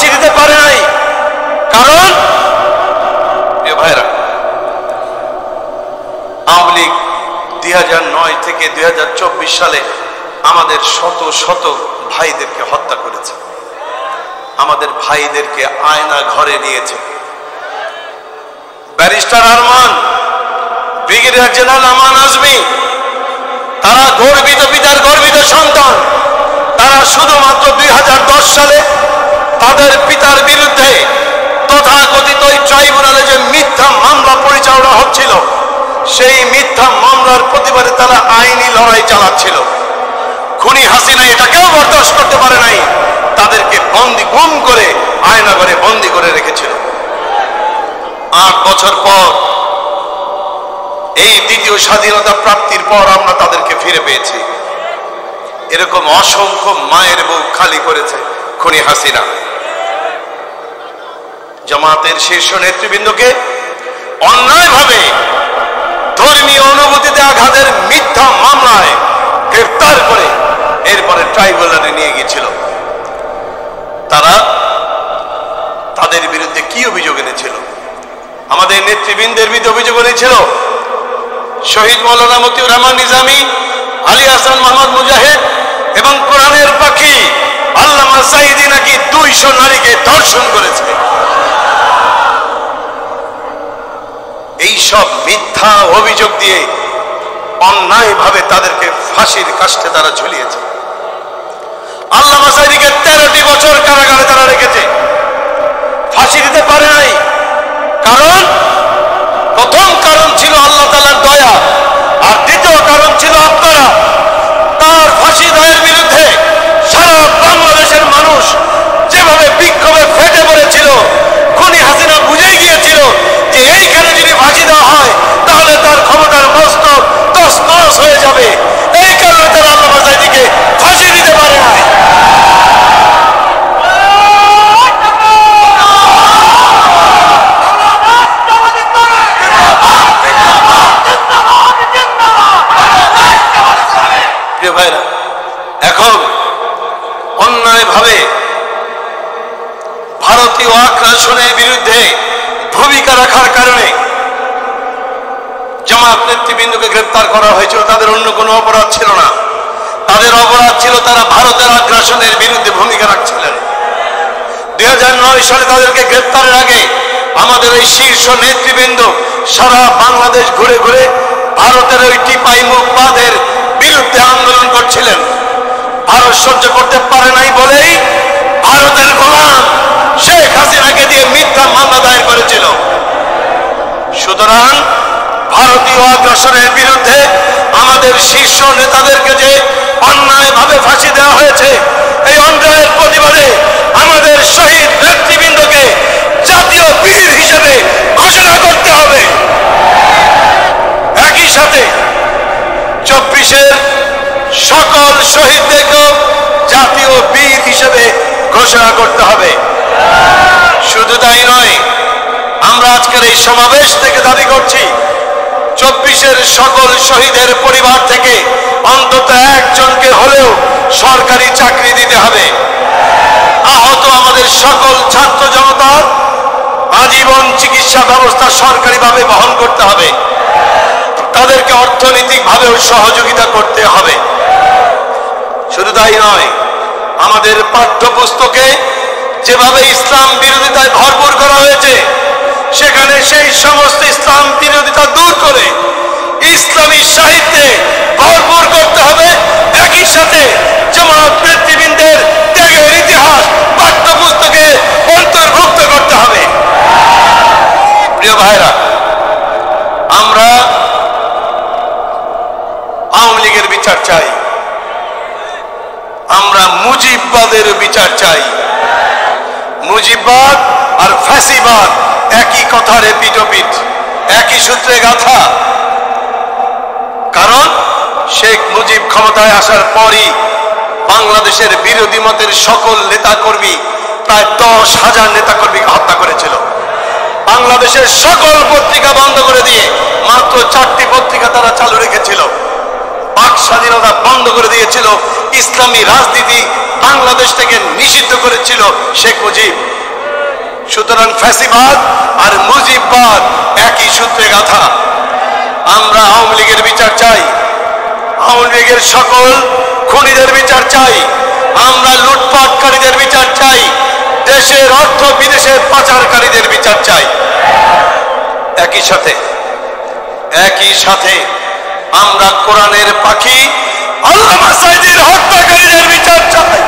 ফাঁসি দিতে পারে নাই। কারণ প্রিয় ভাইরা, আওয়ামী লীগ 2009 থেকে 2024 সালে আমাদের শত শত ভাইদেরকে হত্যা করেছে, আমাদের ভাইদেরকে আয়না ঘরে নিয়েছে। ব্যারিস্টার আরমান, ব্রিগেডিয়ার জেনারেল আমান আজমি, তারা গর্বিত পিতার গর্বিত সন্তান। তারা শুধুমাত্র 2010 সালে তাদের পিতার বিরুদ্ধে তথাকথিত ট্রাইব্যুনালে যে মিথ্যা মামলা পরিচালনা হচ্ছিল, সেই মিথ্যা মামলার প্রতিবাদে তারা আইনি লড়াই চালাচ্ছিল। খুনি হাসিনা এটাকেও বরদাস্ত করতে পারে নাই, তাদেরকে বন্দি গুম করে আয়নাঘরে বন্দি করে রেখেছিল। 8 বছর পর, এই দ্বিতীয় স্বাধীনতা প্রাপ্তির পর আমরা তাদেরকে ফিরে পেয়েছি। এরকম অসংখ্য মায়ের বুক খালি করেছে খুনি হাসিনা। জামাতের শীর্ষ নেতৃবৃন্দকে অন্যায়ভাবে ধর্মীয় অনুভূতিতে আঘাতের মিথ্যা মামলায় গ্রেফতার করে এরপরে ট্রাইব্যুনালে নিয়ে গিয়েছিল। তারা তাদের বিরুদ্ধে কি অভিযোগ এনেছিল? আমাদের নেতৃবৃন্দের বিরুদ্ধে অভিযোগ এনেছিল শহীদ মৌলানা মতিউর রহমান নিজামী, আলী হাসান মোহাম্মদ মুজাহিদ এবং কোরআনের পাখি আল্লামা সাঈদী নাকি 200 নারীকে ধর্ষণ করেছে। এইসব মিথ্যা অভিযোগ দিয়ে অন্যায়ভাবে তাদেরকে ফাঁসির কাষ্ঠে তারা ঝুলিয়েছে। আল্লামা সাঈদীকে 13টি বছর কারাগারে তারা রেখেছে, ফাঁসি দিতে পারে নাই। কারণ প্রথম কারণ ছিল আল্লাহ তাআলার দয়া, আর দ্বিতীয় কারণ ছিল আপনারা। তার ফাঁসি দায়ের বিরুদ্ধে সারা বাংলাদেশের মানুষ যেভাবে বিক্ষোভে ফেটে পড়েছিল, খুনি হাসিনা বুঝে গিয়েছিল যে এইখানে যদি ফাঁসি দেওয়া হয় তাহলে তার ক্ষমতার মস্তক তছনছ হয়ে যাবে। এই কারণে তারা আল্লামা সাঈদীকে ফাঁসি দিতে পারে নাই। প্রিয় ভাইরা, এখন অন্যায়ভাবে ভারতীয় আগ্রাসনের বিরুদ্ধে ভূমিকা রাখার কারণে জামাত নেতৃবৃন্দকে গ্রেফতার করা হয়েছিল। তাদের অন্য কোনো অপরাধ ছিল না, তাদের অপরাধ ছিল তারা ভারতের আগ্রাসনের বিরুদ্ধে ভূমিকা রাখছিলেন। 2009 সালে তাদেরকে গ্রেফতারের আগে আমাদের এই শীর্ষ নেতৃবৃন্দ সারা বাংলাদেশ ঘুরে ঘুরে ভারতের ওই টিপাই মুখবাদের বিরুদ্ধে আন্দোলন করছিলেন। ভারত সহ্য করতে পারে নাই বলেই ভারতের গোলাম শেখ হাসিনাকে দিয়ে মিথ্যা মামলা দায়ের করেছিল। সুতরাং ভারতীয় আগ্রাসনের বিরুদ্ধে আমাদের শীর্ষ নেতাদেরকে যে অন্যায়ভাবে ফাঁসি দেওয়া হয়েছে, এই অন্যায়ের প্রতিবাদে আমাদের শহীদ নেতৃবৃন্দকে জাতীয় বীর হিসেবে ঘোষণা করতে হবে। একই সাথে 24-এর সকল শহীদদেরকেও জাতীয় বীর হিসেবে ঘোষণা করতে হবে। শুধু তাই নয়, আমরা আজকের এই সমাবেশ থেকে দাবি করছি 24-এর সকল শহীদের পরিবার থেকে অন্তত একজনকে হলেও সরকারি চাকরি দিতে হবে। আহত আমাদের সকল ছাত্র জনতার আজীবন চিকিৎসা ব্যবস্থা সরকারিভাবে বহন করতে হবে, তাদেরকে অর্থনৈতিকভাবেও সহযোগিতা করতে হবে। শুধু তাই নয়, আমাদের পাঠ্যপুস্তকে যেভাবে ইসলাম বিরোধিতায় ভরপুর করা হয়েছে, সেখানে সেই সমস্ত ইসলাম বিরোধিতা দূর করে ইসলামী সাহিত্যে ভরপুর করতে হবে। একই সাথে জামাত নেতৃবৃন্দের ত্যাগের ইতিহাস পাঠ্যপুস্তকে অন্তর্ভুক্ত করতে হবে। প্রিয় ভাইরা, আমরা আওয়ামী লীগের বিচার চাই, আমরা মুজিববাদের বিচার চাই। মুজিববাদ আর ফ্যাসিবাদ একই কথার এপিটোপিট, একই সূত্রে গাথা। কারণ শেখ মুজিব ক্ষমতায় আসার পরই বাংলাদেশের বিরোধী মতের সকল নেতাকর্মী, প্রায় 10,000 নেতাকর্মীকে হত্যা করেছিল। বাংলাদেশের সকল পত্রিকা বন্ধ করে দিয়ে মাত্র 4টি পত্রিকা তারা চালু রেখেছিল। বাক স্বাধীনতা বন্ধ করে দিয়েছিল, ইসলামী রাজনীতি বাংলাদেশ থেকে নিষিদ্ধ করেছিল শেখ মুজিব। সুতরাং ফ্যাসিবাদ আর মুজিববাদ একই সূত্রে গাঁথা। আমরা আওয়ামী লীগের বিচার চাই, আওয়ামী লীগের সকল খুনিদের বিচার চাই, আমরা লুটপাটকারীদের বিচার চাই, দেশের অর্থ বিদেশে পাচারকারীদের বিচার চাই। একই সাথে আমরা কোরআনের পাখি আল্লামা সাঈদীর হত্যাকারীদের বিচার চাই।